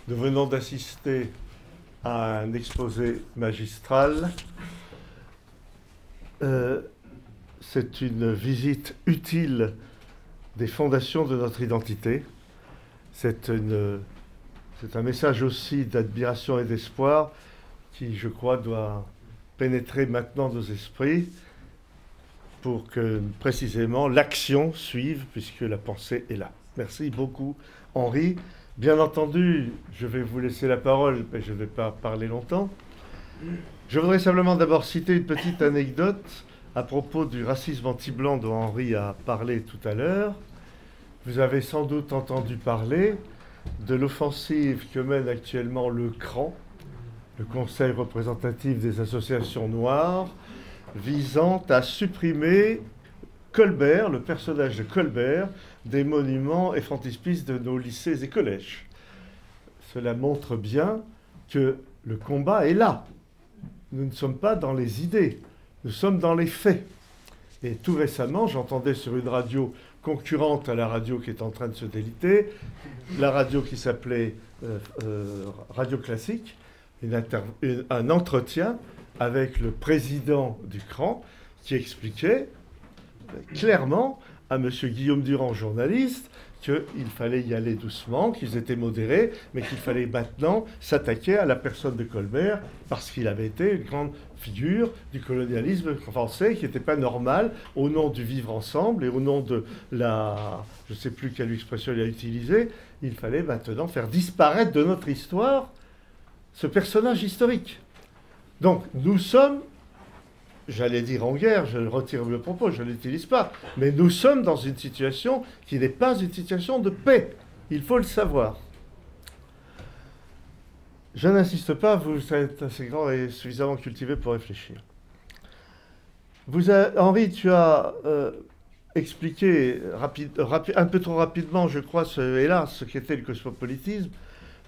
Nous venons d'assister à un exposé magistral. C'est une visite utile des fondations de notre identité. C'est un message aussi d'admiration et d'espoir qui, je crois, doit pénétrer maintenant nos esprits pour que, précisément, l'action suive, puisque la pensée est là. Merci beaucoup, Henri. Bien entendu, je vais vous laisser la parole, mais je ne vais pas parler longtemps. Je voudrais simplement d'abord citer une petite anecdote à propos du racisme anti-blanc dont Henri a parlé tout à l'heure. Vous avez sans doute entendu parler de l'offensive que mène actuellement le CRAN, le Conseil représentatif des associations noires, visant à supprimer Colbert, le personnage de Colbert, des monuments et frontispices de nos lycées et collèges. Cela montre bien que le combat est là. Nous ne sommes pas dans les idées, nous sommes dans les faits. Et tout récemment, j'entendais sur une radio concurrente à la radio qui est en train de se déliter, la radio qui s'appelait Radio Classique, un entretien avec le président du CRAN qui expliquait clairement à M. Guillaume Durand, journaliste, qu'il fallait y aller doucement, qu'ils étaient modérés, mais qu'il fallait maintenant s'attaquer à la personne de Colbert parce qu'il avait été une grande figure du colonialisme français qui n'était pas normal au nom du vivre ensemble et au nom de la... je ne sais plus quelle expression il a utilisée, il fallait maintenant faire disparaître de notre histoire ce personnage historique. Donc nous sommes, j'allais dire en guerre, je retire le propos, je ne l'utilise pas, mais nous sommes dans une situation qui n'est pas une situation de paix. Il faut le savoir. Je n'insiste pas, vous êtes assez grand et suffisamment cultivé pour réfléchir. Henri, tu as expliqué un peu trop rapidement, je crois, hélas, ce qu'était le cosmopolitisme.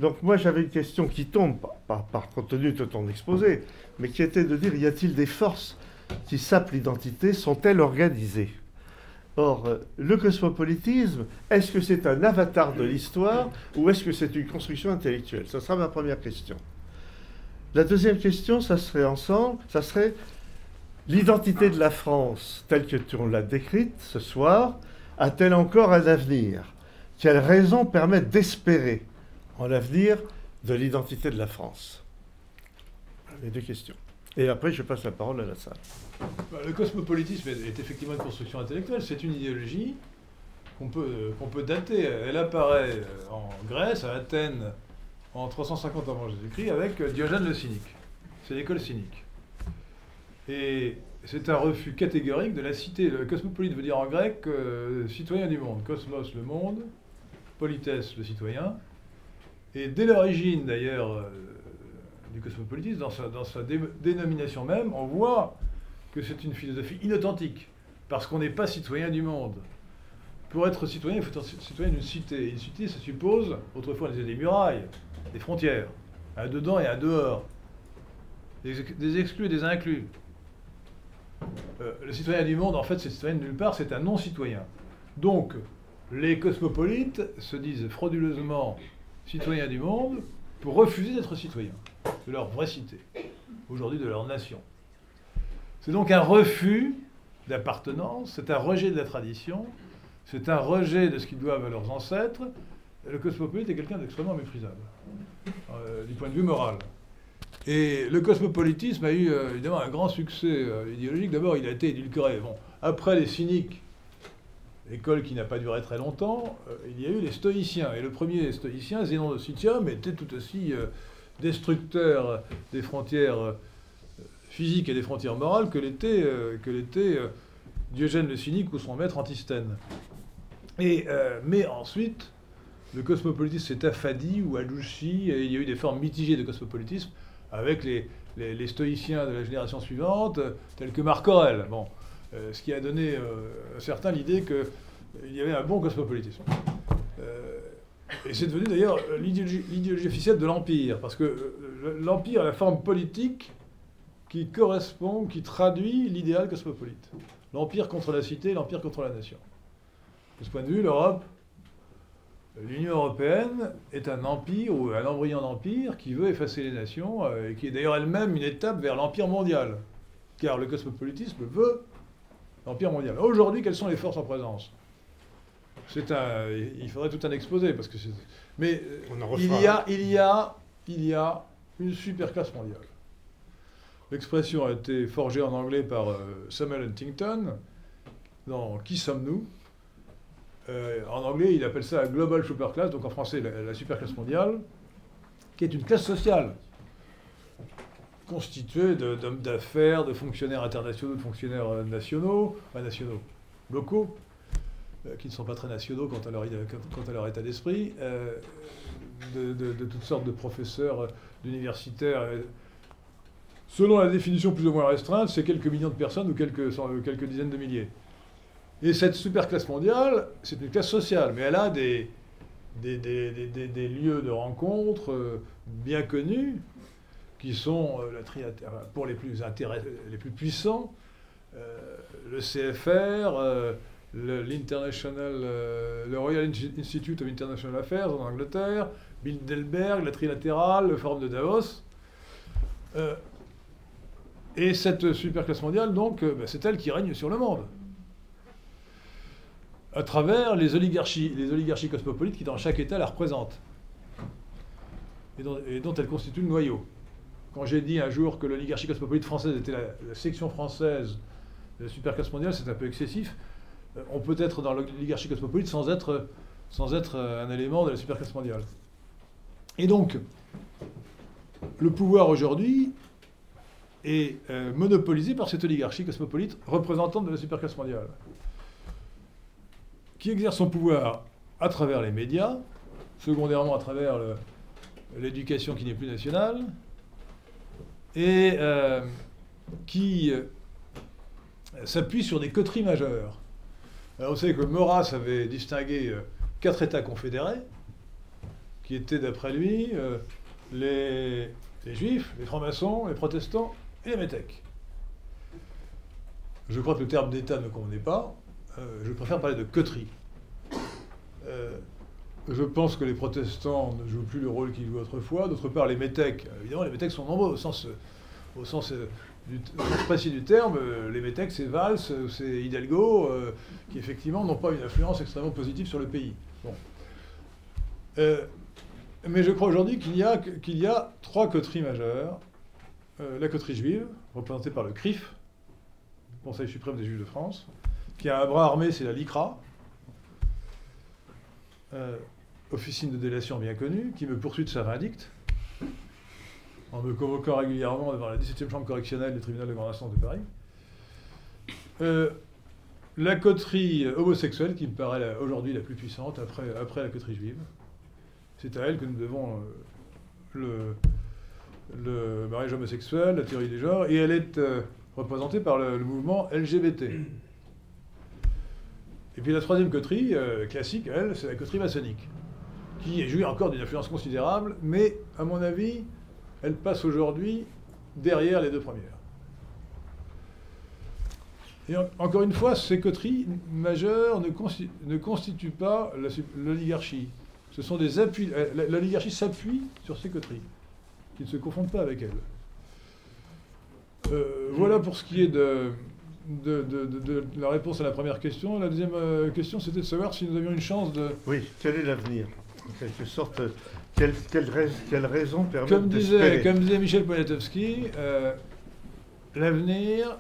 Donc moi, j'avais une question qui tombe, par compte tenu de ton exposé, mais qui était de dire, y a-t-il des forces qui sapent l'identité, sont-elles organisées? Or, le cosmopolitisme, est-ce que c'est un avatar de l'histoire ou est-ce que c'est une construction intellectuelle? Ce sera ma première question. La deuxième question, ça serait l'identité de la France, telle que tu l'as décrite ce soir, a-t-elle encore un avenir? Quelles raisons permettent d'espérer en l'avenir de l'identité de la France? Les deux questions. Et après, je passe la parole à la salle. Le cosmopolitisme est effectivement une construction intellectuelle. C'est une idéologie qu'on peut dater. Elle apparaît en Grèce, à Athènes, en 350 avant Jésus-Christ, avec Diogène le Cynique. C'est l'école cynique. Et c'est un refus catégorique de la cité. Le cosmopolite veut dire en grec citoyen du monde. Cosmos, le monde. Polites, le citoyen. Et dès l'origine, d'ailleurs, du cosmopolitisme, dans sa dénomination même, on voit que c'est une philosophie inauthentique, parce qu'on n'est pas citoyen du monde. Pour être citoyen, il faut être citoyen d'une cité. Une cité, ça suppose, autrefois, on disait des murailles, des frontières, un dedans et un dehors, des exclus et des inclus. Le citoyen du monde, en fait, c'est le citoyen de nulle part, c'est un non-citoyen. Donc, les cosmopolites se disent frauduleusement citoyens du monde pour refuser d'être citoyens de leur vraie cité, aujourd'hui de leur nation. C'est donc un refus d'appartenance, c'est un rejet de la tradition, c'est un rejet de ce qu'ils doivent à leurs ancêtres. Le cosmopolite est quelqu'un d'extrêmement méprisable, du point de vue moral. Et le cosmopolitisme a eu évidemment un grand succès idéologique. D'abord, il a été édulcoré. Bon, après les cyniques, l'école qui n'a pas duré très longtemps, il y a eu les stoïciens. Et le premier stoïcien, Zénon de Citium, était tout aussi destructeur des frontières physiques et des frontières morales que l'était Diogène le Cynique ou son maître Antisthène. Mais ensuite, le cosmopolitisme s'est affadi ou adouci, et il y a eu des formes mitigées de cosmopolitisme avec les stoïciens de la génération suivante, tels que Marc Aurèle. Bon, ce qui a donné à certains l'idée qu'il y avait un bon cosmopolitisme. Et c'est devenu d'ailleurs l'idéologie officielle de l'Empire, parce que l'Empire a la forme politique qui correspond, qui traduit l'idéal cosmopolite. L'Empire contre la cité, l'Empire contre la nation. De ce point de vue, l'Europe l'Union européenne est un empire ou un embryon d'empire qui veut effacer les nations et qui est d'ailleurs elle-même une étape vers l'empire mondial. Car le cosmopolitisme veut l'empire mondial. Aujourd'hui, quelles sont les forces en présence? Il faudrait tout un exposé parce que c'est. Mais il y a une super classe mondiale. L'expression a été forgée en anglais par Samuel Huntington dans Qui sommes-nous? En anglais, il appelle ça la Global Superclass, donc en français, la superclasse mondiale, qui est une classe sociale constituée d'hommes d'affaires, de fonctionnaires internationaux, de fonctionnaires nationaux, locaux, qui ne sont pas très nationaux quant à leur état d'esprit, de toutes sortes de professeurs, d'universitaires. Selon la définition plus ou moins restreinte, c'est quelques millions de personnes ou quelques dizaines de milliers. Et cette superclasse mondiale, c'est une classe sociale, mais elle a des lieux de rencontre bien connus, qui sont pour les plus puissants, le CFR, le Royal Institute of International Affairs en Angleterre, Bilderberg, la Trilatérale, le Forum de Davos. Et cette superclasse mondiale, donc, c'est elle qui règne sur le monde, à travers les oligarchies cosmopolites qui, dans chaque État, la représentent, et dont elle constitue le noyau. Quand j'ai dit un jour que l'oligarchie cosmopolite française était la section française de la superclasse mondiale, c'est un peu excessif. On peut être dans l'oligarchie cosmopolite sans être un élément de la superclasse mondiale. Et donc, le pouvoir aujourd'hui est monopolisé par cette oligarchie cosmopolite représentante de la superclasse mondiale, qui exerce son pouvoir à travers les médias, secondairement à travers l'éducation qui n'est plus nationale, et qui s'appuie sur des coteries majeures. Alors, vous savez que Maurras avait distingué 4 États confédérés, qui étaient, d'après lui, les Juifs, les francs-maçons, les protestants et les métèques. Je crois que le terme d'État ne convenait pas. Je préfère parler de coterie. Je pense que les protestants ne jouent plus le rôle qu'ils jouaient autrefois. D'autre part, les métèques, évidemment, les métèques sont nombreux au sens précis du terme. Les métèques, c'est Valls, c'est Hidalgo, qui effectivement n'ont pas une influence extrêmement positive sur le pays. Bon. Mais je crois aujourd'hui qu'il y a 3 coteries majeures. La coterie juive, représentée par le CRIF, Conseil suprême des Juifs de France, qui a un bras armé, c'est la LICRA, officine de délation bien connue, qui me poursuit de sa vindicte, en me convoquant régulièrement devant la 17e chambre correctionnelle du tribunal de grande instance de Paris. La coterie homosexuelle, qui me paraît aujourd'hui la plus puissante, après la coterie juive. C'est à elle que nous devons le mariage homosexuel, la théorie des genres, et elle est représentée par le mouvement LGBT. Et puis la 3e coterie, classique, elle, c'est la coterie maçonnique, qui jouit encore d'une influence considérable, mais, à mon avis, elle passe aujourd'hui derrière les 2 premières. Et encore une fois, ces coteries majeures ne constituent pas l'oligarchie. Ce sont des appuis. L'oligarchie s'appuie sur ces coteries, qui ne se confondent pas avec elle. Voilà pour ce qui est de la réponse à la première question. La deuxième question, c'était de savoir si nous avions une chance de... Oui, quel est l'avenir? En quelque sorte, quelle raison permet d'espérer? Comme disait Michel Poniatowski, l'avenir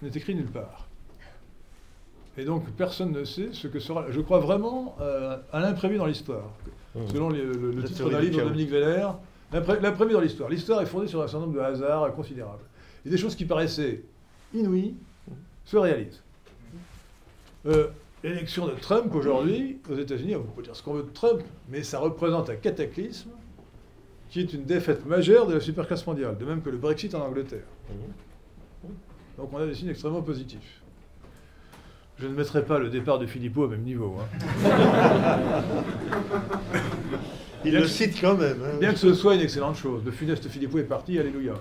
n'est écrit nulle part. Et donc, personne ne sait ce que sera... Je crois vraiment à l'imprévu dans l'histoire. Selon le titre d'un livre de Dominique Veller, l'imprévu dans l'histoire. L'histoire est fondée sur un certain nombre de hasards considérables. Et des choses qui paraissaient inouïes se réalisent. L'élection de Trump aujourd'hui aux États-Unis, on peut dire ce qu'on veut de Trump, mais ça représente un cataclysme qui est une défaite majeure de la superclasse mondiale, de même que le Brexit en Angleterre. Donc on a des signes extrêmement positifs. Je ne mettrai pas le départ de Philippot au même niveau. Il le cite quand même. Bien que ce soit une excellente chose. Le funeste Philippot est parti, alléluia.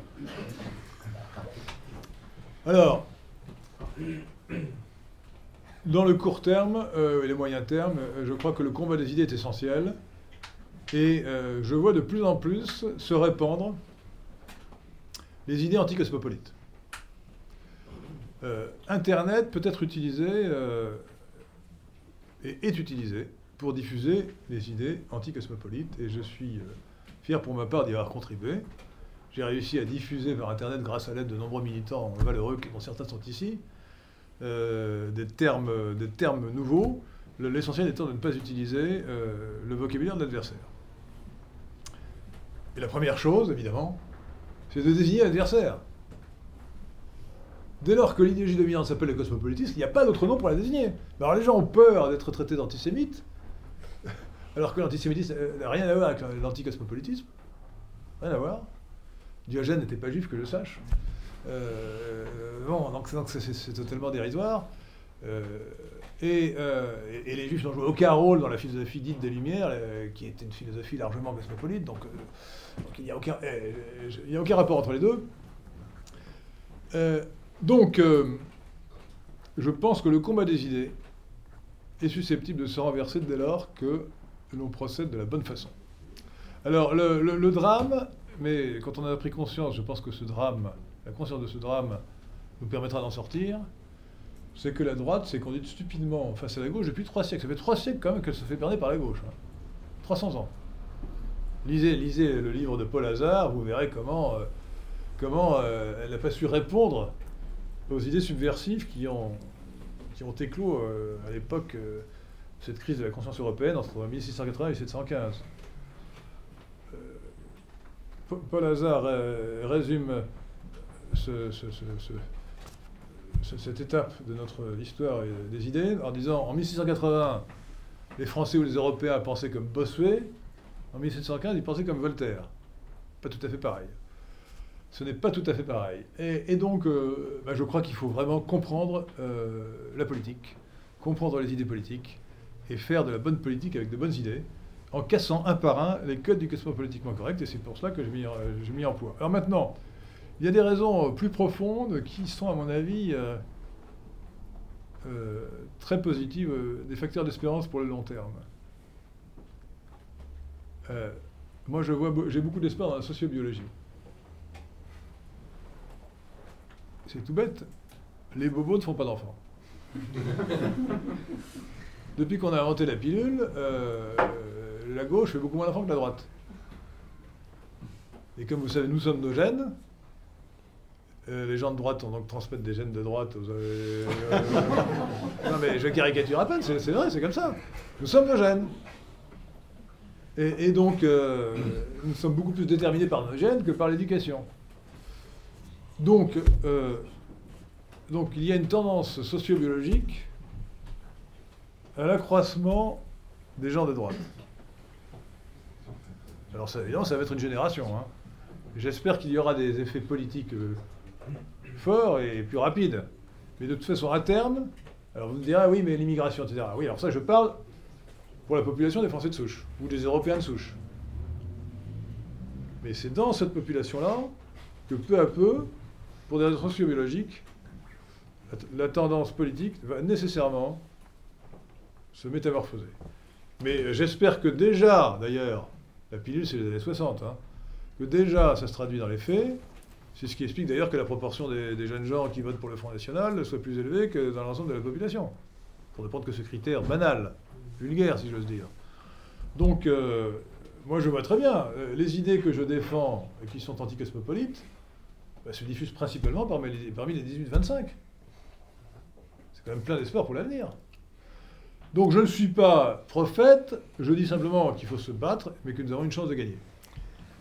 Alors, Dans le court terme et le moyen terme, je crois que le combat des idées est essentiel. Et je vois de plus en plus se répandre les idées anticosmopolites. Internet peut être utilisé et est utilisé pour diffuser les idées anticosmopolites. Et je suis fier pour ma part d'y avoir contribué. J'ai réussi à diffuser par Internet, grâce à l'aide de nombreux militants valeureux, dont certains sont ici, des termes nouveaux, l'essentiel étant de ne pas utiliser le vocabulaire de l'adversaire. Et la première chose, évidemment, c'est de désigner l'adversaire. Dès lors que l'idéologie dominante s'appelle le cosmopolitisme, il n'y a pas d'autre nom pour la désigner. Alors les gens ont peur d'être traités d'antisémites, alors que l'antisémitisme n'a rien à voir avec l'anticosmopolitisme. Rien à voir. Diogène n'était pas juif, que je sache. Bon, donc c'est totalement dérisoire. Et les Juifs n'ont joué aucun rôle dans la philosophie dite des Lumières, qui était une philosophie largement cosmopolite, donc il n'y a aucun rapport entre les deux. Donc, je pense que le combat des idées est susceptible de se renverser dès lors que l'on procède de la bonne façon. Alors, le drame, mais quand on en a pris conscience, je pense que ce drame, la conscience de ce drame nous permettra d'en sortir, c'est que la droite s'est conduite stupidement face à la gauche depuis 3 siècles. Ça fait 3 siècles quand même qu'elle se fait berner par la gauche. 300 ans. Lisez le livre de Paul Hazard, vous verrez comment elle n'a pas su répondre aux idées subversives qui ont éclos à l'époque de cette crise de la conscience européenne entre 1680 et 1715. Paul Hazard résume cette étape de notre histoire et des idées en disant en 1680, les Français ou les Européens pensaient comme Bossuet, en 1715, ils pensaient comme Voltaire. Pas tout à fait pareil. Ce n'est pas tout à fait pareil. Et donc, je crois qu'il faut vraiment comprendre la politique, comprendre les idées politiques, et faire de la bonne politique avec de bonnes idées, en cassant un par un les codes du cosmopolitiquement correct, et c'est pour cela que je m'y emploie. Alors maintenant, il y a des raisons plus profondes qui sont, à mon avis, très positives, des facteurs d'espérance pour le long terme. Moi, j'ai beaucoup d'espoir dans la sociobiologie. C'est tout bête. Les bobos ne font pas d'enfants. Depuis qu'on a inventé la pilule, la gauche fait beaucoup moins d'enfants que la droite. Et comme vous savez, nous sommes nos gènes. Les gens de droite ont donc transmettre des gènes de droite aux... Non mais je caricature à peine, c'est vrai, c'est comme ça. Nous sommes nos gènes. Et donc, nous sommes beaucoup plus déterminés par nos gènes que par l'éducation. Donc, il y a une tendance sociobiologique à l'accroissement des gens de droite. Alors, évidemment, ça va être une génération. Hein. J'espère qu'il y aura des effets politiques forts et plus rapides. Mais de toute façon, à terme, alors vous me direz, ah oui, mais l'immigration, etc. Oui, alors ça, je parle pour la population des Français de souche, ou des Européens de souche. Mais c'est dans cette population-là que peu à peu, pour des raisons sociobiologiques, la tendance politique va nécessairement se métamorphoser. Mais j'espère que déjà, d'ailleurs, la pilule c'est les années 60, hein, que déjà ça se traduit dans les faits. C'est ce qui explique d'ailleurs que la proportion des jeunes gens qui votent pour le Front National soit plus élevée que dans l'ensemble de la population. Pour ne prendre que ce critère banal, vulgaire si j'ose dire. Donc, moi je vois très bien, les idées que je défends et qui sont anticosmopolites se diffusent principalement parmi les 18-25. C'est quand même plein d'espoir pour l'avenir. Donc je ne suis pas prophète, je dis simplement qu'il faut se battre, mais que nous avons une chance de gagner.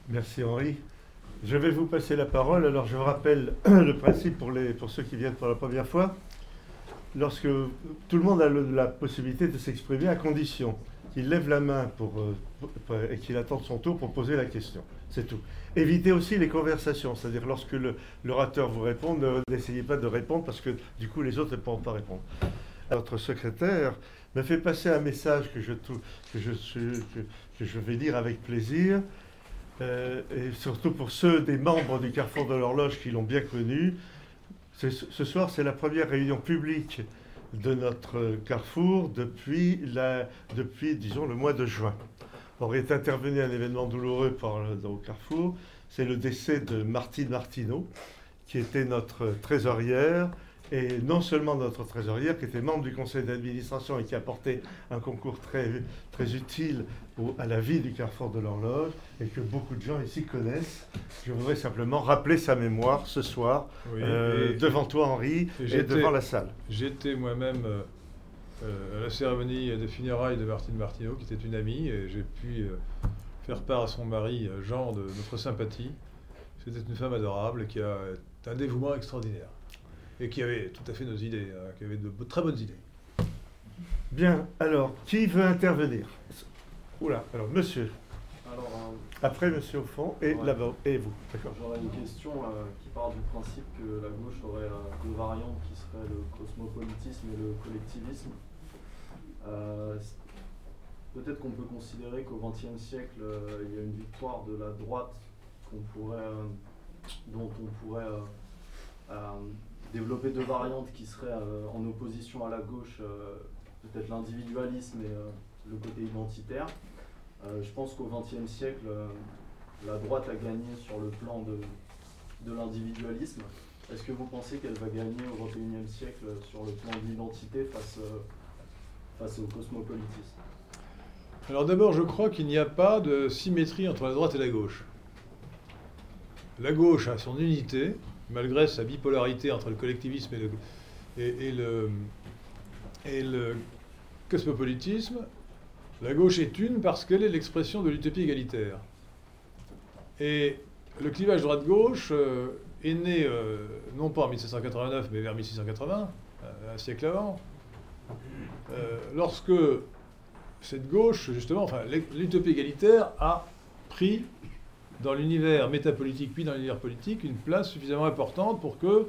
Merci Henri. Je vais vous passer la parole. Alors je vous rappelle le principe pour ceux qui viennent pour la première fois. Lorsque tout le monde a la possibilité de s'exprimer, à condition qu'il lève la main et qu'il attende son tour pour poser la question. C'est tout. Évitez aussi les conversations, c'est-à-dire lorsque l'orateur vous répond, n'essayez pas de répondre parce que du coup les autres ne pourront pas répondre. Notre secrétaire me fait passer un message que je vais lire avec plaisir, et surtout pour ceux des membres du Carrefour de l'Horloge qui l'ont bien connu. Ce soir, c'est la première réunion publique de notre carrefour depuis, disons, le mois de juin. Or est intervenu un événement douloureux au carrefour, c'est le décès de Martine Martineau, qui était notre trésorière, et non seulement notre trésorière, qui était membre du conseil d'administration et qui apportait un concours très, très utile à la vie du Carrefour de l'Horloge, et que beaucoup de gens ici connaissent. Je voudrais simplement rappeler sa mémoire ce soir, oui, devant toi, Henri, et devant la salle. J'étais moi-même à la cérémonie de funérailles de Martine Martineau, qui était une amie, et j'ai pu faire part à son mari, Jean, de notre sympathie. C'était une femme adorable qui a un dévouement extraordinaire et qui avait tout à fait nos idées, qui avait de très bonnes idées. Bien, alors, qui veut intervenir? Oula, alors monsieur. Alors, après monsieur au fond, et ouais, là-bas, et vous. D'accord. J'aurais une question qui part du principe que la gauche aurait deux variantes qui seraient le cosmopolitisme et le collectivisme. Peut-être qu'on peut considérer qu'au XXe siècle, il y a une victoire de la droite dont on pourrait développer deux variantes qui seraient en opposition à la gauche, peut-être l'individualisme et le côté identitaire. Je pense qu'au XXe siècle, la droite a gagné sur le plan de l'individualisme. Est-ce que vous pensez qu'elle va gagner au XXIe siècle sur le plan de l'identité face au cosmopolitisme? Alors d'abord, je crois qu'il n'y a pas de symétrie entre la droite et la gauche. La gauche a son unité, malgré sa bipolarité entre le collectivisme et le cosmopolitisme. La gauche est une parce qu'elle est l'expression de l'utopie égalitaire. Et le clivage droite-gauche est né, non pas en 1789, mais vers 1680, un siècle avant, lorsque cette gauche, justement, enfin, l'utopie égalitaire a pris dans l'univers métapolitique, puis dans l'univers politique, une place suffisamment importante pour que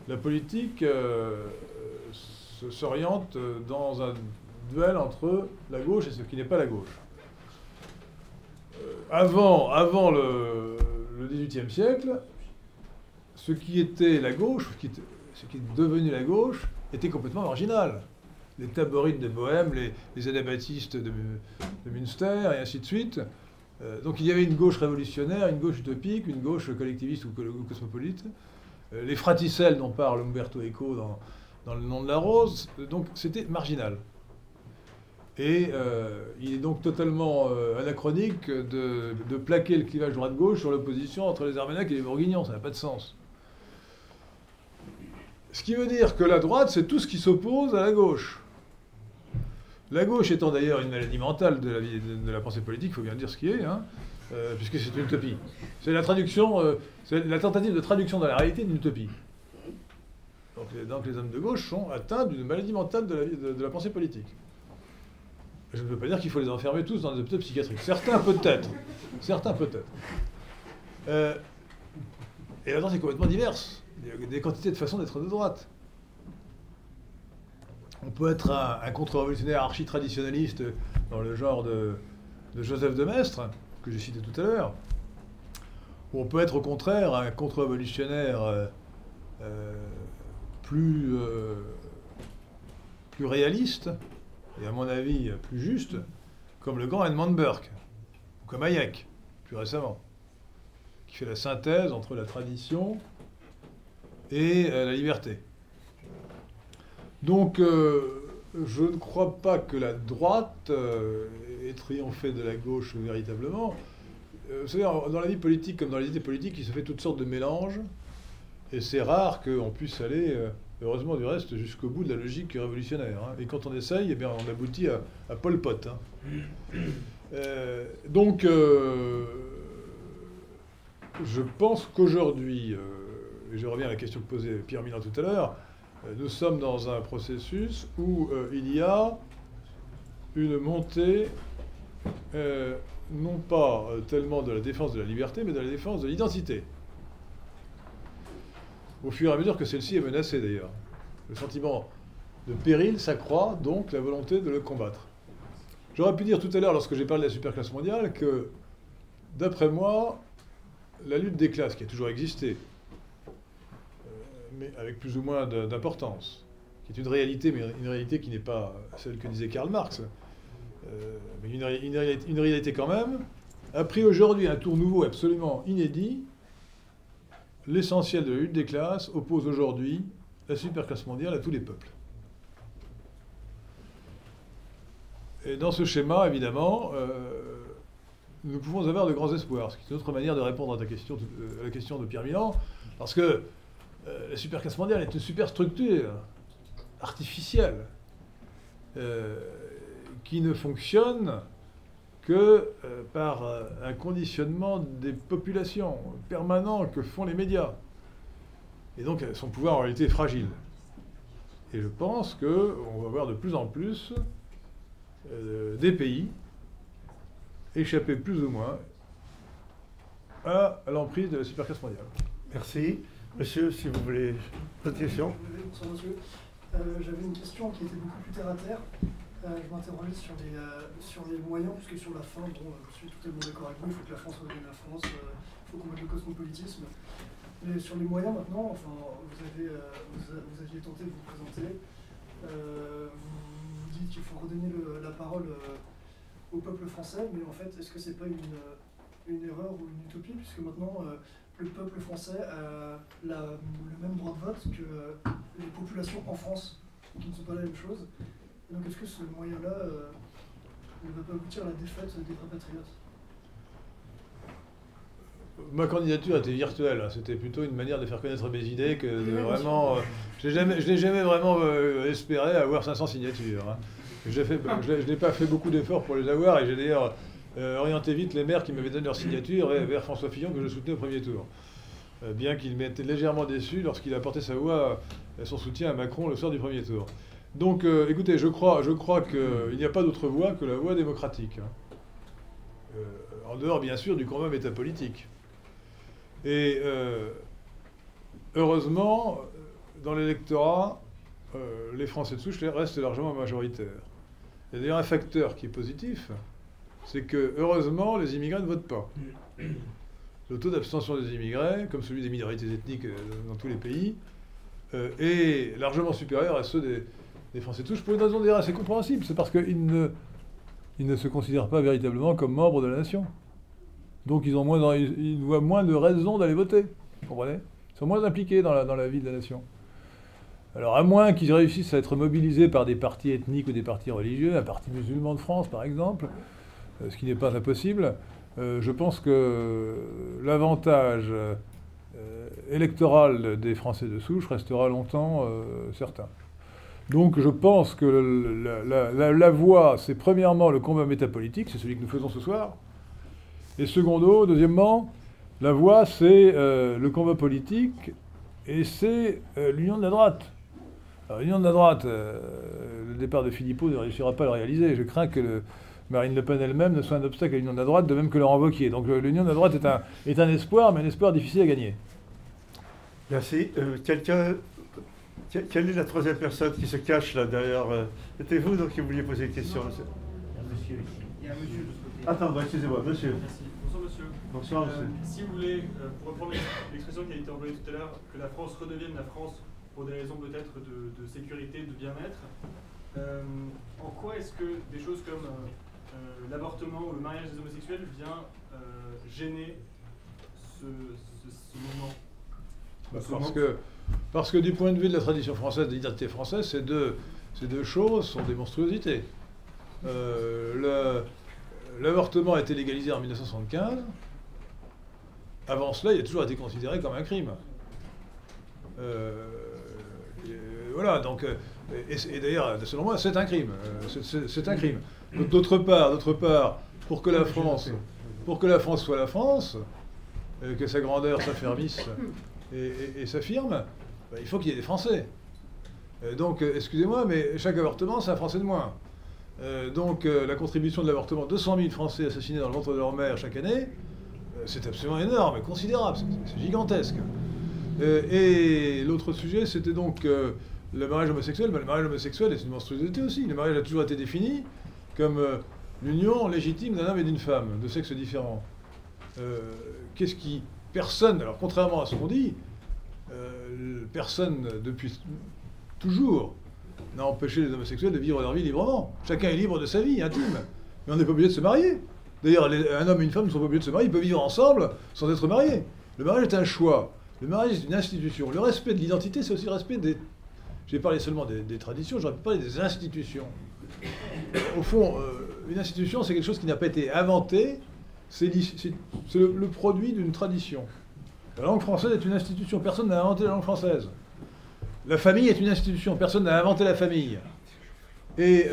la politique s'oriente dans un duel entre la gauche et ce qui n'est pas la gauche. Avant le XVIIIe siècle, ce qui était la gauche, ce qui est devenu la gauche, était complètement marginal. Les Taborites de Bohême, les anabaptistes de Münster, et ainsi de suite. Donc il y avait une gauche révolutionnaire, une gauche utopique, une gauche collectiviste ou cosmopolite. Les fraticelles dont parle Umberto Eco dans Le nom de la rose, donc c'était marginal. Et il est donc totalement anachronique de plaquer le clivage droite-gauche sur l'opposition entre les Armagnacs et les Bourguignons, ça n'a pas de sens. Ce qui veut dire que la droite, c'est tout ce qui s'oppose à la gauche. La gauche étant d'ailleurs une maladie mentale de la pensée politique, il faut bien dire ce qui est, hein, puisque c'est une utopie. C'est la traduction, c'est la tentative de traduction dans la réalité d'une utopie. Donc les hommes de gauche sont atteints d'une maladie mentale de la pensée politique. Je ne veux pas dire qu'il faut les enfermer tous dans des hôpitaux psychiatriques. Certains peut-être. Certains peut-être. Et la droite est complètement diverse. Il y a des quantités de façons d'être de droite. On peut être un contre-révolutionnaire archi-traditionnaliste dans le genre de Joseph de Maistre, que j'ai cité tout à l'heure. Ou on peut être au contraire un contre-révolutionnaire plus réaliste, et à mon avis plus juste, comme le grand Edmund Burke, ou comme Hayek, plus récemment, qui fait la synthèse entre la tradition et la liberté. Donc, je ne crois pas que la droite ait triomphé de la gauche véritablement. Vous savez, dans la vie politique, comme dans les idées politiques, il se fait toutes sortes de mélanges, et c'est rare qu'on puisse aller, heureusement du reste, jusqu'au bout de la logique révolutionnaire. Hein. Et quand on essaye, eh bien, on aboutit à Pol Pot. Hein. Donc, je pense qu'aujourd'hui, et je reviens à la question que posait Pierre Milan tout à l'heure, nous sommes dans un processus où il y a une montée, non pas tellement de la défense de la liberté, mais de la défense de l'identité. Au fur et à mesure que celle-ci est menacée, d'ailleurs. Le sentiment de péril s'accroît, donc la volonté de le combattre. J'aurais pu dire tout à l'heure, lorsque j'ai parlé de la superclasse mondiale, que, d'après moi, la lutte des classes, qui a toujours existé, mais avec plus ou moins d'importance, qui est une réalité, mais une réalité qui n'est pas celle que disait Karl Marx, mais une réalité quand même, a pris aujourd'hui un tour nouveau absolument inédit. L'essentiel de la lutte des classes oppose aujourd'hui la superclasse mondiale à tous les peuples. Et dans ce schéma, évidemment, nous pouvons avoir de grands espoirs, ce qui est une autre manière de répondre à la question de Pierre Milan, parce que la superclasse mondiale est une superstructure artificielle qui ne fonctionne que par un conditionnement des populations permanent que font les médias. Et donc son pouvoir en réalité est fragile. Et je pense qu'on va voir de plus en plus des pays échapper plus ou moins à l'emprise de la superclasse mondiale. Merci. Monsieur, si vous voulez... Votre question. Bonsoir, monsieur. J'avais une question qui était beaucoup plus terre à terre. Je m'interrogeais sur les moyens, puisque sur la fin, bon, je suis totalement d'accord avec vous, il faut que la France redevienne la France, il faut combattre le cosmopolitisme. Mais sur les moyens maintenant, enfin, vous aviez tenté de vous présenter, vous dites qu'il faut redonner la parole au peuple français, mais en fait, est-ce que c'est pas une erreur ou une utopie, puisque maintenant, le peuple français a le même droit de vote que les populations en France, qui ne sont pas la même chose. Et donc est-ce que ce moyen-là ne va pas aboutir à la défaite des vrais patriotes? Ma candidature était virtuelle, hein. C'était plutôt une manière de faire connaître mes idées que de vraiment... je n'ai jamais vraiment espéré avoir 500 signatures. Hein. Je n'ai pas fait beaucoup d'efforts pour les avoir, et j'ai d'ailleurs orienté vite les maires qui m'avaient donné leur signature vers François Fillon, que je soutenais au premier tour. Bien qu'il m'ait été légèrement déçu lorsqu'il a apporté sa voix, son soutien à Macron le soir du premier tour. Donc, écoutez, je crois qu'il n'y a pas d'autre voie que la voie démocratique. Hein. En dehors, bien sûr, du combat métapolitique. Et heureusement, dans l'électorat, les Français de souche restent largement majoritaires. Il y a d'ailleurs un facteur qui est positif, c'est que, heureusement, les immigrés ne votent pas. Le taux d'abstention des immigrés, comme celui des minorités ethniques dans tous les pays, est largement supérieur à ceux des Français de souche, pour une raison d'ailleurs assez compréhensible. C'est parce qu'ils ne se considèrent pas véritablement comme membres de la nation. Donc ils voient moins de raisons d'aller voter. Vous comprenez ? Ils sont moins impliqués dans la vie de la nation. Alors à moins qu'ils réussissent à être mobilisés par des partis ethniques ou des partis religieux, un parti musulman de France par exemple, ce qui n'est pas impossible, je pense que l'avantage électoral des Français de souche restera longtemps certain. Donc je pense que la voie, c'est premièrement le combat métapolitique, c'est celui que nous faisons ce soir. Et deuxièmement, la voie, c'est le combat politique, et c'est l'union de la droite. Alors l'union de la droite, le départ de Philippot ne réussira pas à le réaliser. Je crains que Marine Le Pen elle-même ne soit un obstacle à l'union de la droite, de même que Laurent Wauquiez. Donc l'union de la droite est un espoir, mais un espoir difficile à gagner. Merci. Quelle est la troisième personne qui se cache là derrière C'était vous donc qui vouliez poser une question, monsieur? Il y a un monsieur ici. Il y a un monsieur de ce côté. Attends, excusez-moi, monsieur. Merci. Bonsoir monsieur. Bonsoir monsieur. Si vous voulez, pour reprendre l'expression qui a été employée tout à l'heure, que la France redevienne la France pour des raisons peut-être de sécurité, de bien-être, en quoi est-ce que des choses comme l'avortement ou le mariage des homosexuels vient gêner ce mouvement? Parce que du point de vue de la tradition française, de l'identité française, ces deux choses sont des monstruosités. L'avortement a été légalisé en 1975. Avant cela, il a toujours été considéré comme un crime. Voilà, donc... Et d'ailleurs, selon moi, c'est un crime. C'est un crime. D'autre part, pour que la France soit la France, que sa grandeur s'affermisse et s'affirme, il faut qu'il y ait des Français. Donc, excusez-moi, mais chaque avortement, c'est un Français de moins. Donc, la contribution de l'avortement, 200 000 Français assassinés dans le ventre de leur mère chaque année, c'est absolument énorme, considérable, c'est gigantesque. Et l'autre sujet, c'était donc le mariage homosexuel. Le mariage homosexuel est une monstruosité aussi. Le mariage a toujours été défini comme l'union légitime d'un homme et d'une femme, de sexes différents. Personne, alors contrairement à ce qu'on dit, personne depuis toujours n'a empêché les homosexuels de vivre leur vie librement. Chacun est libre de sa vie intime. Mais on n'est pas obligé de se marier. D'ailleurs, un homme et une femme ne sont pas obligés de se marier, ils peuvent vivre ensemble sans être mariés. Le mariage est un choix. Le mariage est une institution. Le respect de l'identité, c'est aussi le respect des... J'ai parlé seulement des traditions, j'aurais pu parler des institutions. Au fond, une institution, c'est quelque chose qui n'a pas été inventé, c'est le produit d'une tradition. La langue française est une institution, personne n'a inventé la langue française. La famille est une institution, personne n'a inventé la famille. Et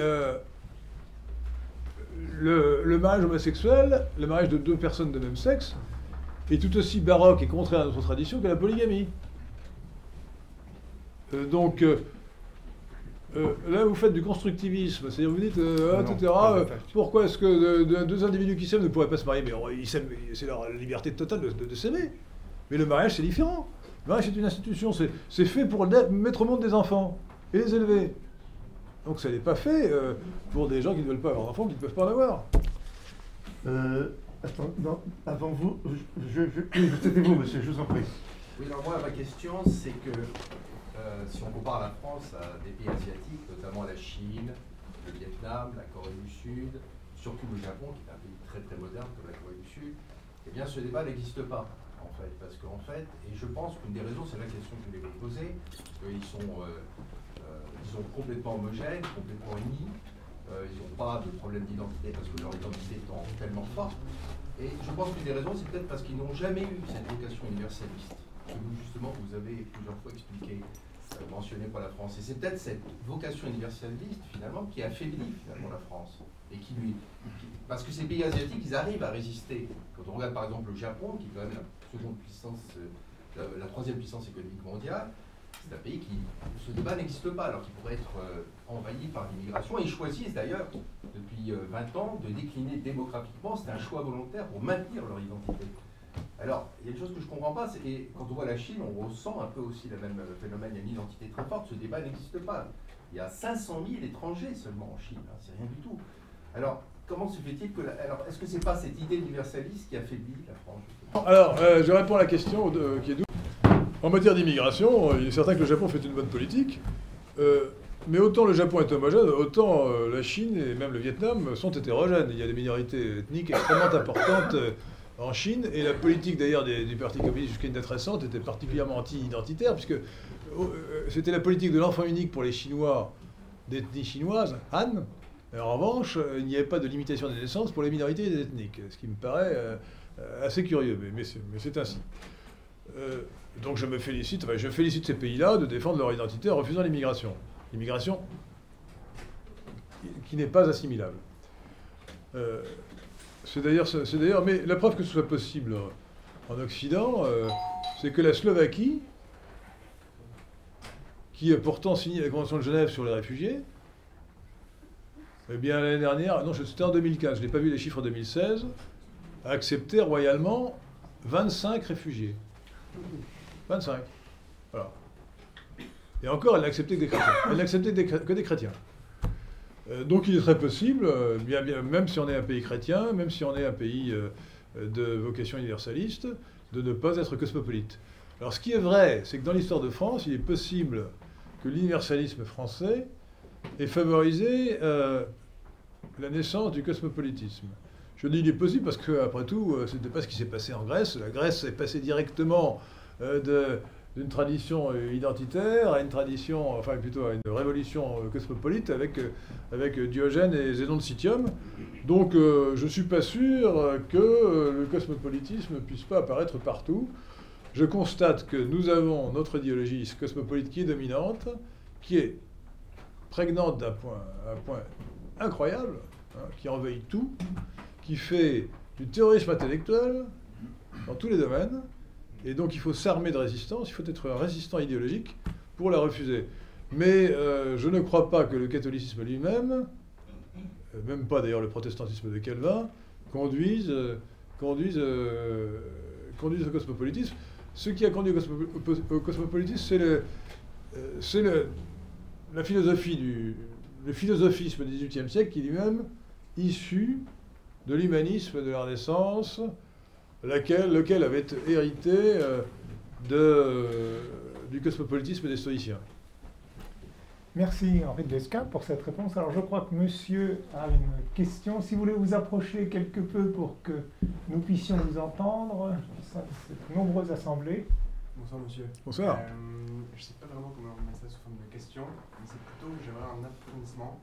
le mariage homosexuel, le mariage de deux personnes de même sexe, est tout aussi baroque et contraire à notre tradition que la polygamie. Donc, là, vous faites du constructivisme, c'est-à-dire vous dites, etc., pourquoi est-ce que deux individus qui s'aiment ne pourraient pas se marier? Mais ils s'aiment, c'est leur liberté totale de s'aimer. Mais le mariage, c'est différent. Le mariage, c'est une institution, c'est fait pour mettre au monde des enfants et les élever. Donc ça n'est pas fait pour des gens qui ne veulent pas avoir d'enfants, qui ne peuvent pas en avoir. Attends, non, avant vous, c'était-vous, monsieur, je vous en prie. Oui, alors moi, ma question, c'est que si on compare la France à des pays asiatiques, notamment la Chine, le Vietnam, la Corée du Sud, surtout le Japon, qui est un pays très très moderne comme la Corée du Sud, eh bien ce débat n'existe pas, en fait. Parce qu'en fait, et je pense qu'une des raisons, c'est la question que je voulais vous poser, parce qu'ils sont complètement homogènes, complètement unis, ils n'ont pas de problème d'identité parce que leur identité étant tellement forte. Et je pense qu'une des raisons, c'est peut-être parce qu'ils n'ont jamais eu cette vocation universaliste, que vous, justement, vous avez plusieurs fois expliqué, mentionné pour la France. Et c'est peut-être cette vocation universaliste, finalement, qui affaiblit, finalement, la France. Et parce que ces pays asiatiques, ils arrivent à résister. Quand on regarde, par exemple, le Japon, qui est quand même la seconde puissance, la troisième puissance économique mondiale, c'est un pays qui, ce débat n'existe pas, alors qu'il pourrait être envahi par l'immigration. Et ils choisissent d'ailleurs, depuis 20 ans, de décliner démographiquement. C'est un choix volontaire pour maintenir leur identité. Alors, il y a une chose que je ne comprends pas, et quand on voit la Chine, on ressent un peu aussi le même phénomène, il y a une identité très forte, ce débat n'existe pas. Il y a 500 000 étrangers seulement en Chine, hein, c'est rien du tout. Alors, comment se fait-il que... Alors, est-ce que ce n'est pas cette idée universaliste qui affaiblit la France, justement? Alors, je réponds à la question qui est double. En matière d'immigration, il est certain que le Japon fait une bonne politique, mais autant le Japon est homogène, autant la Chine et même le Vietnam sont hétérogènes. Il y a des minorités ethniques extrêmement importantes en Chine, et la politique d'ailleurs du Parti communiste jusqu'à une date récente était particulièrement anti-identitaire, puisque c'était la politique de l'enfant unique pour les Chinois d'ethnie chinoise, Han. En revanche, il n'y avait pas de limitation des naissances pour les minorités ethniques, ce qui me paraît assez curieux, mais c'est ainsi. Donc je félicite ces pays-là de défendre leur identité en refusant l'immigration. L'immigration qui n'est pas assimilable. C'est d'ailleurs, mais la preuve que ce soit possible en Occident, c'est que la Slovaquie, qui a pourtant signé la Convention de Genève sur les réfugiés, eh bien l'année dernière, non, c'était en 2015, je n'ai pas vu les chiffres en 2016, a accepté royalement 25 réfugiés. 25. Voilà. Et encore, elle n'a accepté que des chrétiens. Elle n'a accepté que des chrétiens. Donc il est très possible, bien, même si on est un pays chrétien, même si on est un pays de vocation universaliste, de ne pas être cosmopolite. Alors ce qui est vrai, c'est que dans l'histoire de France, il est possible que l'universalisme français ait favorisé la naissance du cosmopolitisme. Je dis il est possible parce qu'après tout, ce n'était pas ce qui s'est passé en Grèce. La Grèce est passée directement d'une tradition identitaire à une tradition, enfin plutôt à une révolution cosmopolite avec Diogène et Zénon de Citium. Donc je ne suis pas sûr que le cosmopolitisme ne puisse pas apparaître partout. Je constate que nous avons notre idéologie cosmopolite qui est dominante, qui est prégnante d'un point incroyable, hein, qui envahit tout, qui fait du terrorisme intellectuel dans tous les domaines. Et donc il faut s'armer de résistance, il faut être un résistant idéologique pour la refuser. Mais je ne crois pas que le catholicisme lui-même, même pas d'ailleurs le protestantisme de Calvin, conduise au cosmopolitisme. Ce qui a conduit au cosmopolitisme, c'est la philosophie le philosophisme du XVIIIe siècle qui est lui-même issu de l'humanisme de la Renaissance, lequel avait hérité du cosmopolitisme des stoïciens. Merci Henri de Lesca pour cette réponse. Alors je crois que monsieur a une question. Si vous voulez vous approcher quelque peu pour que nous puissions vous entendre, cette nombreuse assemblée. Bonsoir monsieur. Bonsoir. Je ne sais pas vraiment comment remettre ça sous forme de question, mais c'est plutôt que j'aimerais un approfondissement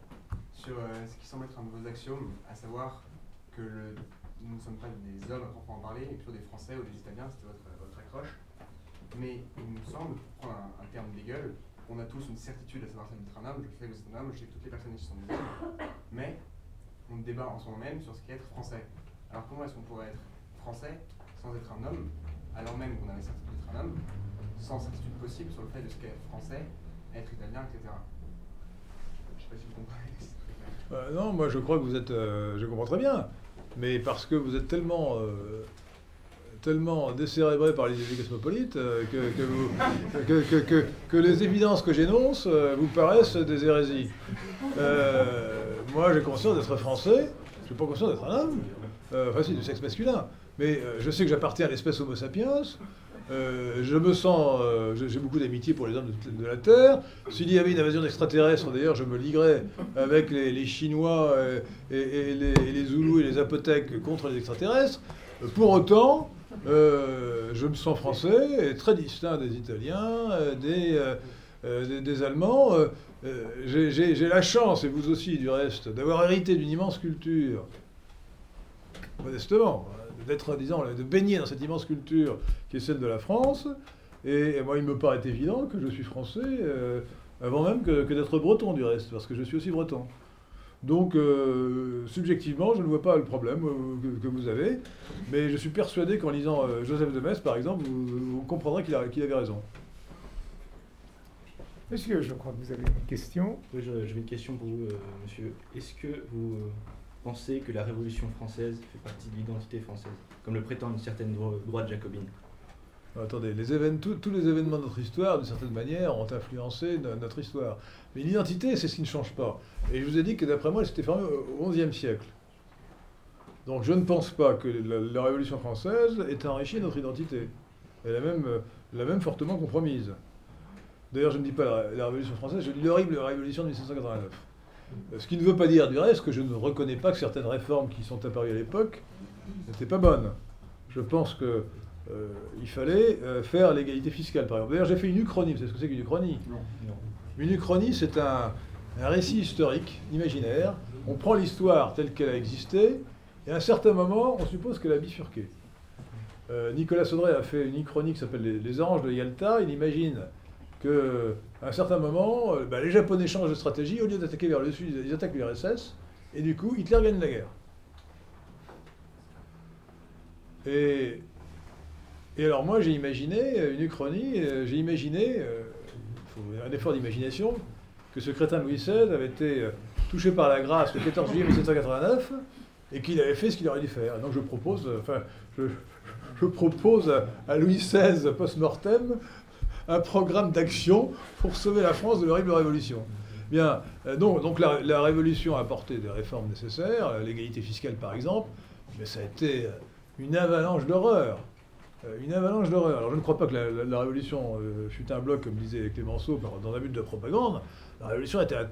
sur ce qui semble être un de vos axiomes, à savoir que nous ne sommes pas des hommes à proprement parler, mais plutôt des Français ou des Italiens, c'était votre accroche. Mais il me semble, pour prendre un terme d'Hegel, on a tous une certitude à savoir d'être un homme, je sais que vous êtes un homme, je sais que toutes les personnes ici sont des hommes, mais on débat en ce moment même sur ce qu'est être français. Alors comment est-ce qu'on pourrait être français sans être un homme, alors même qu'on a la certitude d'être un homme, sans certitude possible sur le fait de ce qu'est être français, être italien, etc. Je ne sais pas si vous comprenez. Non, moi je crois que vous êtes... je comprends très bien, mais parce que vous êtes tellement décérébré par les idées cosmopolites que les évidences que j'énonce vous paraissent des hérésies. Moi j'ai conscience d'être français, je n'ai pas conscience d'être un homme, enfin si, du sexe masculin, mais je sais que j'appartiens à l'espèce Homo sapiens. Je me sens, j'ai beaucoup d'amitié pour les hommes de la Terre. S'il y avait une invasion d'extraterrestres, d'ailleurs, je me liguerais avec les Chinois et les Zoulous et les Apothèques contre les extraterrestres. Pour autant, je me sens français et très distinct des Italiens, des Allemands. J'ai la chance, et vous aussi du reste, d'avoir hérité d'une immense culture, modestement, de baigner dans cette immense culture qui est celle de la France. Et moi, il me paraît évident que je suis français, avant même que d'être breton, du reste, parce que je suis aussi breton. Donc, subjectivement, je ne vois pas le problème que vous avez, mais je suis persuadé qu'en lisant Joseph de Metz, par exemple, vous comprendrez qu'il avait raison. Monsieur, je crois que vous avez une question. Oui, j'avais une question pour vous, monsieur. Est-ce que vous pensez que la Révolution française fait partie de l'identité française, comme le prétend une certaine droite jacobine? Attendez, tous les événements de notre histoire, d'une certaine manière, ont influencé notre histoire. Mais l'identité, c'est ce qui ne change pas. Et je vous ai dit que d'après moi, elle s'était formée au XIe siècle. Donc je ne pense pas que la Révolution française ait enrichi notre identité. Elle l'a même fortement compromise. D'ailleurs, je ne dis pas la Révolution française, je dis l'horrible Révolution de 1789. Ce qui ne veut pas dire, du reste, que je ne reconnais pas que certaines réformes qui sont apparues à l'époque n'étaient pas bonnes. Je pense que il fallait faire l'égalité fiscale, par exemple. D'ailleurs, j'ai fait une uchronie. Vous savez ce que c'est qu'une uchronie? Non. Une uchronie, c'est un récit historique, imaginaire. On prend l'histoire telle qu'elle a existé, et à un certain moment, on suppose qu'elle a bifurqué. Nicolas Saudray a fait une uchronie qui s'appelle Les Anges de Yalta. Il imagine qu'à un certain moment, les Japonais changent de stratégie. Au lieu d'attaquer vers le sud, ils attaquent l'URSS, et du coup, Hitler gagne la guerre. Et alors moi, j'ai imaginé une uchronie, j'ai imaginé, un effort d'imagination, que ce crétin Louis XVI avait été touché par la grâce le 14 juillet 1789 et qu'il avait fait ce qu'il aurait dû faire. Et donc je propose à Louis XVI post-mortem un programme d'action pour sauver la France de l'horrible révolution. Bien, donc la révolution a apporté des réformes nécessaires, l'égalité fiscale par exemple, mais ça a été une avalanche d'horreur. Alors je ne crois pas que la Révolution fut un bloc, comme disait Clémenceau, dans un but de propagande. La Révolution était un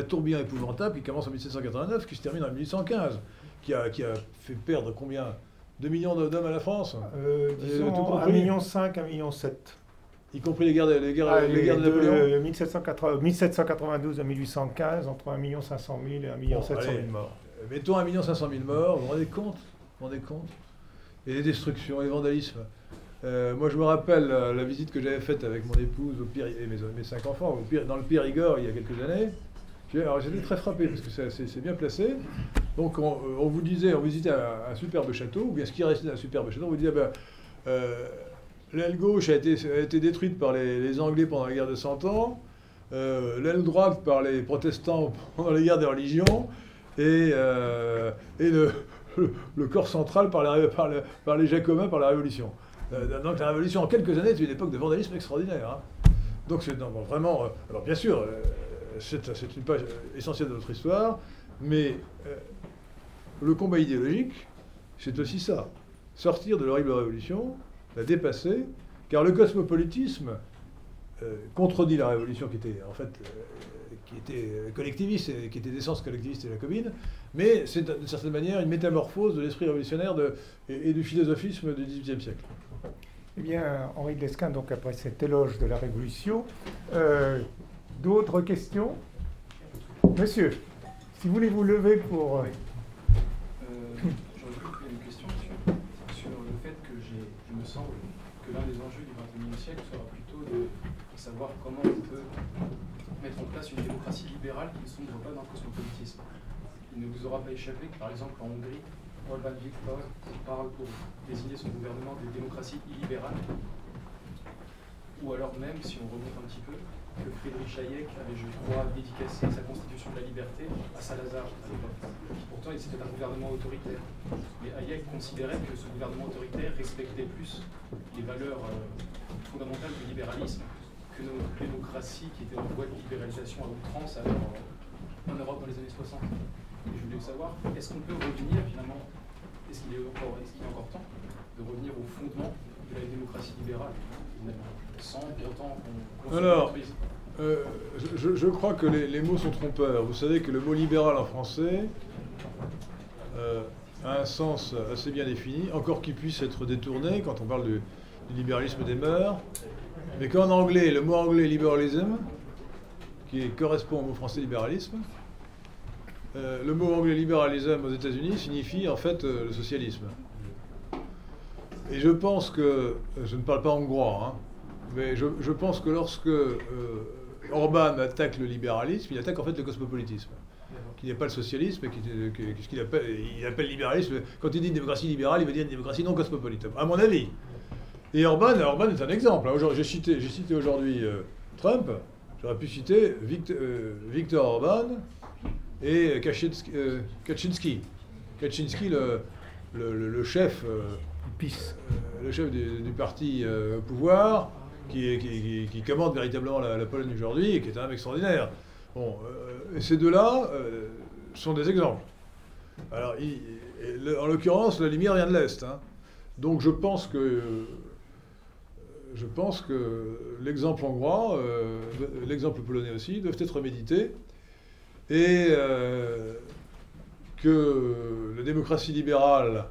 tourbillon épouvantable qui commence en 1789, qui se termine en 1815, qui a fait perdre combien? 2 millions d'hommes à la France disons 1,5 million, 1,7 million. Y compris les guerres de Napoléon 1792 à 1815, entre 1,5 million et 1,7 million morts. Mettons 1,5 million morts, vous vous rendez compte? Et les destructions, les vandalismes. Moi, je me rappelle la visite que j'avais faite avec mon épouse et mes 5 enfants dans le Périgord il y a quelques années. Alors, j'étais très frappé parce que c'est bien placé. Donc, on visitait un superbe château, ou bien ce qui restait d'un superbe château. On vous disait, l'aile gauche a été détruite par les Anglais pendant la guerre de 100 ans, l'aile droite par les protestants pendant la guerre des religions, et le corps central par les Jacobins, par la Révolution. Donc la Révolution, en quelques années, c'est une époque de vandalisme extraordinaire. Hein. Donc c'est vraiment... alors bien sûr, c'est une page essentielle de notre histoire, mais le combat idéologique, c'est aussi ça. Sortir de l'horrible Révolution, la dépasser, car le cosmopolitisme contredit la Révolution qui était en fait était collectiviste, qui était d'essence collectiviste et jacobine, mais c'est d'une certaine manière une métamorphose de l'esprit révolutionnaire et du philosophisme du XVIIIe siècle. Eh bien, Henri de Lesquen, donc après cet éloge de la Révolution, d'autres questions? Monsieur, si vous voulez vous lever pour... J'aurais une question sur le fait que il me semble que l'un des enjeux du XXIe siècle sera plutôt de savoir comment on peut mettre en place une démocratie libérale qui ne sombre pas dans le cosmopolitisme. Il ne vous aura pas échappé que, par exemple, en Hongrie, Orbán Viktor parle pour désigner son gouvernement de démocratie illibérale. Ou alors même, si on remonte un petit peu, que Friedrich Hayek avait, je crois, dédicacé sa constitution de la liberté à Salazar à l'époque. Pourtant, c'était un gouvernement autoritaire. Mais Hayek considérait que ce gouvernement autoritaire respectait plus les valeurs fondamentales du libéralisme que nos démocraties qui étaient en voie de libéralisation à outrance alors, en Europe dans les années 60. Et je voulais savoir, est-ce qu'on peut revenir finalement, est-ce qu'il est encore temps de revenir au fondement de la démocratie libérale, sans pour autant qu'on Alors, je crois que les mots sont trompeurs. Vous savez que le mot libéral en français a un sens assez bien défini, encore qu'il puisse être détourné quand on parle du libéralisme des mœurs. Mais qu'en anglais, le mot anglais liberalism, qui correspond au mot français libéralisme, le mot anglais libéralisme aux États-Unis signifie en fait le socialisme. Et je pense que, je ne parle pas hongrois, hein, mais je pense que lorsque Orbán attaque le libéralisme, il attaque en fait le cosmopolitisme, qui n'est pas le socialisme, ce qu'il appelle, il appelle libéralisme. Quand il dit une démocratie libérale, il veut dire une démocratie non cosmopolite, à mon avis. Et Orbán est un exemple. J'ai cité aujourd'hui Trump, j'aurais pu citer Viktor Orbán et Kaczynski. Kaczynski, le chef, le chef du parti au pouvoir, qui commande véritablement la Pologne aujourd'hui et qui est un homme extraordinaire. Bon, et ces deux-là sont des exemples. Alors, en l'occurrence, la lumière vient de l'Est. Hein. Donc je pense que l'exemple hongrois, l'exemple polonais aussi, doivent être médités. Et que la démocratie libérale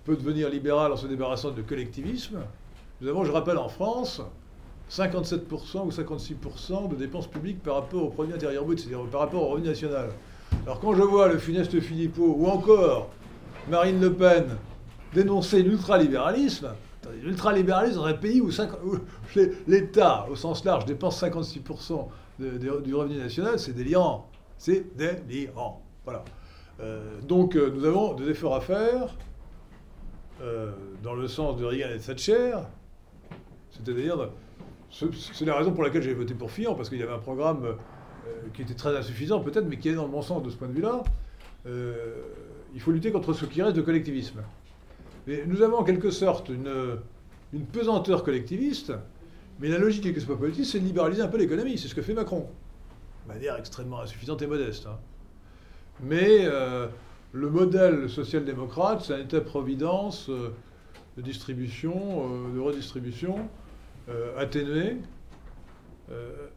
peut devenir libérale en se débarrassant de collectivisme. Nous avons, je rappelle, en France, 57% ou 56% de dépenses publiques par rapport au produit intérieur brut, c'est-à-dire par rapport au revenu national. Alors quand je vois le funeste Philippot ou encore Marine Le Pen dénoncer l'ultralibéralisme, l'ultralibéralisme dans un pays où l'État, au sens large, dépense 56% du revenu national, c'est délirant. C'est délirant. Voilà. Donc nous avons des efforts à faire dans le sens de Reagan et de Thatcher. C'est-à-dire, c'est la raison pour laquelle j'ai voté pour Fillon, parce qu'il y avait un programme qui était très insuffisant peut-être, mais qui est dans le bon sens de ce point de vue-là. Il faut lutter contre ce qui reste de collectivisme. Mais nous avons en quelque sorte une pesanteur collectiviste, mais la logique du cosmopolitisme, c'est de libéraliser un peu l'économie. C'est ce que fait Macron. De manière extrêmement insuffisante et modeste. Hein. Mais le modèle social-démocrate, c'est un État-providence de distribution, de redistribution atténué,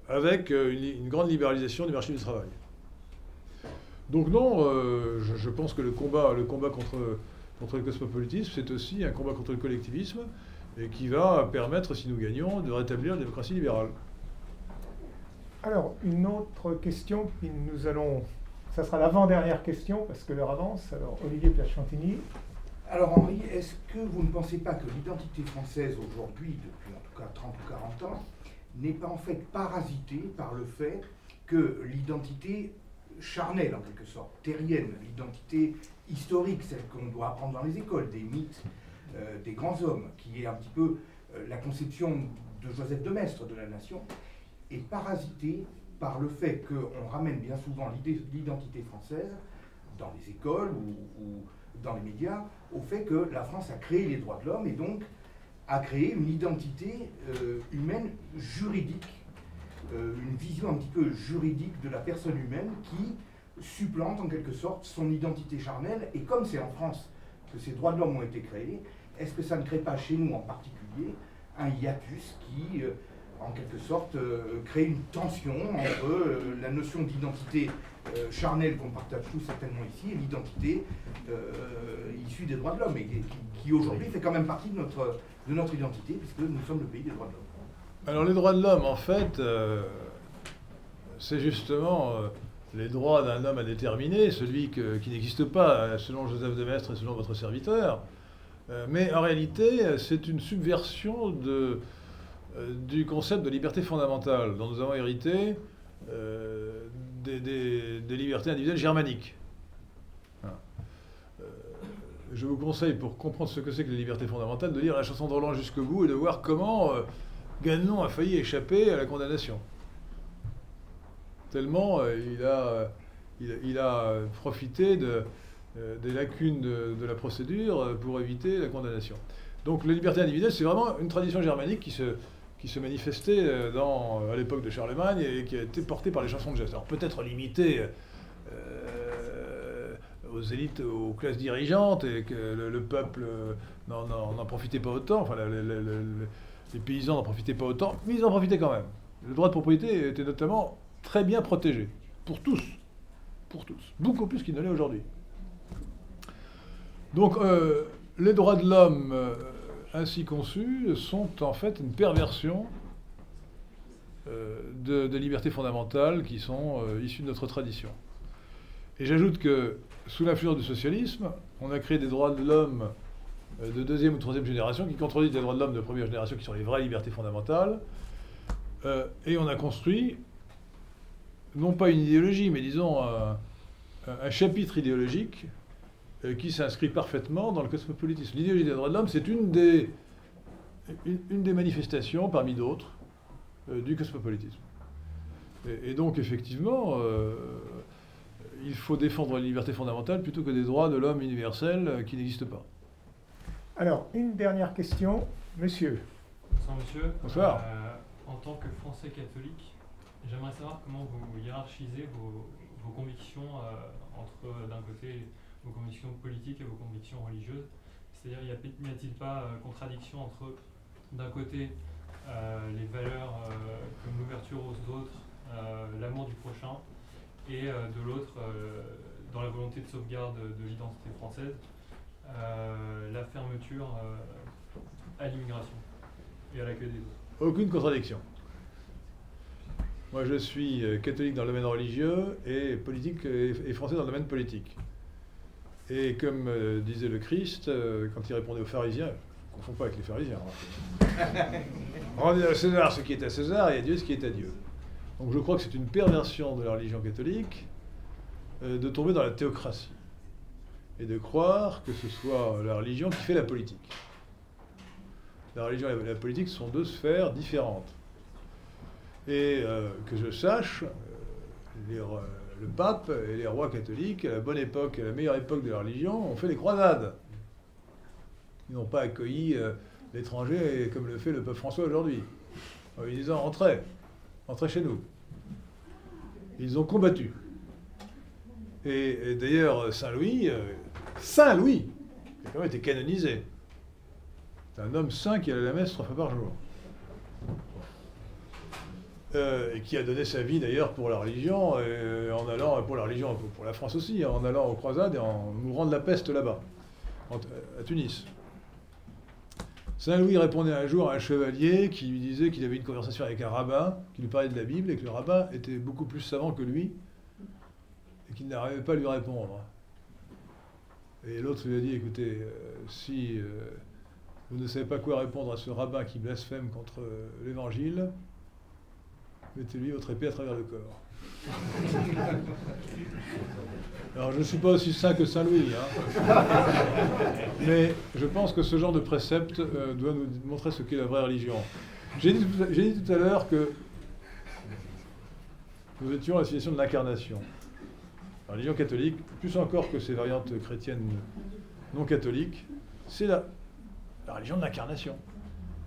avec une grande libéralisation du marché du travail. Donc non, je pense que le combat contre le cosmopolitisme, c'est aussi un combat contre le collectivisme, et qui va permettre, si nous gagnons, de rétablir la démocratie libérale. Alors, une autre question, puis nous allons... Ça sera l'avant-dernière question, parce que l'heure avance. Alors, Olivier Pierre-Chantigny. Alors, Henri, est-ce que vous ne pensez pas que l'identité française aujourd'hui, depuis en tout cas 30 ou 40 ans, n'est pas en fait parasitée par le fait que l'identité charnelle, en quelque sorte, terrienne, l'identité historique, celle qu'on doit apprendre dans les écoles, des mythes, des grands hommes, qui est un petit peu la conception de Joseph de Maistre de la nation, est parasitée par le fait qu'on ramène bien souvent l'identité française dans les écoles ou dans les médias, au fait que la France a créé les droits de l'homme et donc a créé une identité humaine juridique, une vision un petit peu juridique de la personne humaine qui supplante en quelque sorte son identité charnelle. Et comme c'est en France que ces droits de l'homme ont été créés, est-ce que ça ne crée pas chez nous en particulier un hiatus qui en quelque sorte créer une tension entre la notion d'identité charnelle qu'on partage tous certainement ici et l'identité issue des droits de l'homme et qui aujourd'hui fait quand même partie de notre identité puisque nous sommes le pays des droits de l'homme. Alors les droits de l'homme, en fait, c'est justement les droits d'un homme à déterminer, celui qui n'existe pas selon Joseph de Maistre et selon votre serviteur. Mais en réalité, c'est une subversion du concept de liberté fondamentale dont nous avons hérité des libertés individuelles germaniques. Je vous conseille, pour comprendre ce que c'est que les libertés fondamentales, de lire la chanson de Roland jusqu'au bout et de voir comment Gannon a failli échapper à la condamnation. Tellement il a profité des lacunes de la procédure pour éviter la condamnation. Donc la liberté individuelle, c'est vraiment une tradition germanique qui se manifestait à l'époque de Charlemagne et qui a été portée par les chansons de geste. Alors peut-être limitée aux élites, aux classes dirigeantes, et que le peuple n'en profitait pas autant, enfin les paysans n'en profitaient pas autant, mais ils en profitaient quand même. Le droit de propriété était notamment très bien protégé, pour tous, beaucoup plus qu'il ne l'est aujourd'hui. Donc les droits de l'homme ainsi conçus sont en fait une perversion des libertés fondamentales qui sont issues de notre tradition. Et j'ajoute que sous l'influence du socialisme, on a créé des droits de l'homme de deuxième ou troisième génération qui contredisent les droits de l'homme de première génération qui sont les vraies libertés fondamentales. Et on a construit, non pas une idéologie, mais disons un chapitre idéologique qui s'inscrit parfaitement dans le cosmopolitisme. L'idéologie des droits de l'homme, c'est une des manifestations, parmi d'autres, du cosmopolitisme. Et donc, effectivement, il faut défendre les libertés fondamentales plutôt que des droits de l'homme universels qui n'existent pas. Alors, une dernière question. Monsieur. Bonsoir, monsieur. Bonsoir. En tant que Français catholique, j'aimerais savoir comment vous hiérarchisez vos convictions entre, d'un côté, vos convictions politiques et vos convictions religieuses. C'est-à-dire, n'y a-t-il pas contradiction entre, d'un côté, les valeurs comme l'ouverture aux autres, l'amour du prochain, et de l'autre, dans la volonté de sauvegarde de l'identité française, la fermeture à l'immigration et à l'accueil des autres. Aucune contradiction. Moi, je suis catholique dans le domaine religieux et politique et français dans le domaine politique. Et comme disait le Christ, quand il répondait aux pharisiens, ne confond pas avec les pharisiens, rendez à César ce qui est à César et à Dieu ce qui est à Dieu. Donc je crois que c'est une perversion de la religion catholique de tomber dans la théocratie et de croire que ce soit la religion qui fait la politique. La religion et la politique sont deux sphères différentes. Et que je sache, le pape et les rois catholiques, à la bonne époque, à la meilleure époque de la religion, ont fait les croisades. Ils n'ont pas accueilli l'étranger comme le fait le pape François aujourd'hui, en lui disant « entrez chez nous ». Ils ont combattu. Et d'ailleurs, Saint-Louis, qui a quand même été canonisé. C'est un homme saint qui allait à la messe 3 fois par jour. Et qui a donné sa vie d'ailleurs pour la religion, en allant, pour la religion, pour la France aussi, en allant aux croisades et en mourant de la peste là-bas, à Tunis. Saint-Louis répondait un jour à un chevalier qui lui disait qu'il avait une conversation avec un rabbin, qui lui parlait de la Bible, et que le rabbin était beaucoup plus savant que lui, et qu'il n'arrivait pas à lui répondre. Et l'autre lui a dit, écoutez, si vous ne savez pas quoi répondre à ce rabbin qui blasphème contre l'Évangile, mettez-lui votre épée à travers le corps. Alors je ne suis pas aussi saint que Saint-Louis, mais je pense que ce genre de précepte doit nous montrer ce qu'est la vraie religion. J'ai dit tout à l'heure que nous étions à la situation de l'incarnation. La religion catholique, plus encore que ces variantes chrétiennes non catholiques, c'est la religion de l'incarnation,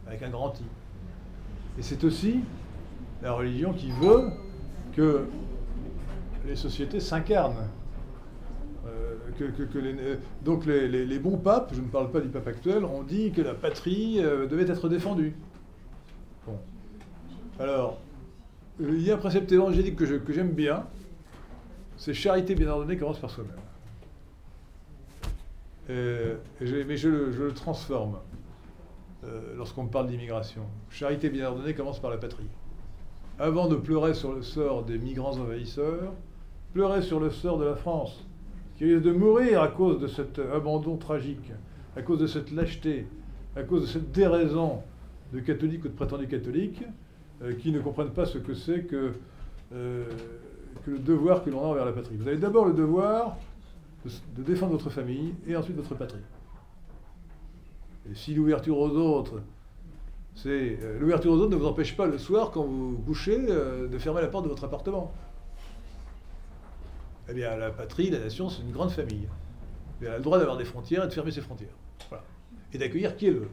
avec un grand I. Et c'est aussi la religion qui veut que les sociétés s'incarnent. Donc les bons papes, je ne parle pas du pape actuel, ont dit que la patrie devait être défendue. Bon. Alors, il y a un précepte évangélique que j'aime bien, c'est charité bien ordonnée commence par soi-même. Mais je le transforme lorsqu'on me parle d'immigration. Charité bien ordonnée commence par la patrie. Avant de pleurer sur le sort des migrants envahisseurs, pleurez sur le sort de la France, qui risque de mourir à cause de cet abandon tragique, à cause de cette lâcheté, à cause de cette déraison de catholiques ou de prétendus catholiques qui ne comprennent pas ce que c'est que le devoir que l'on a envers la patrie. Vous avez d'abord le devoir de défendre votre famille et ensuite votre patrie. Et si l'ouverture aux autres, l'ouverture aux autres ne vous empêche pas le soir, quand vous couchez, de fermer la porte de votre appartement. Eh bien, la patrie, la nation, c'est une grande famille. Elle a le droit d'avoir des frontières et de fermer ses frontières. Voilà. Et d'accueillir qui elle veut.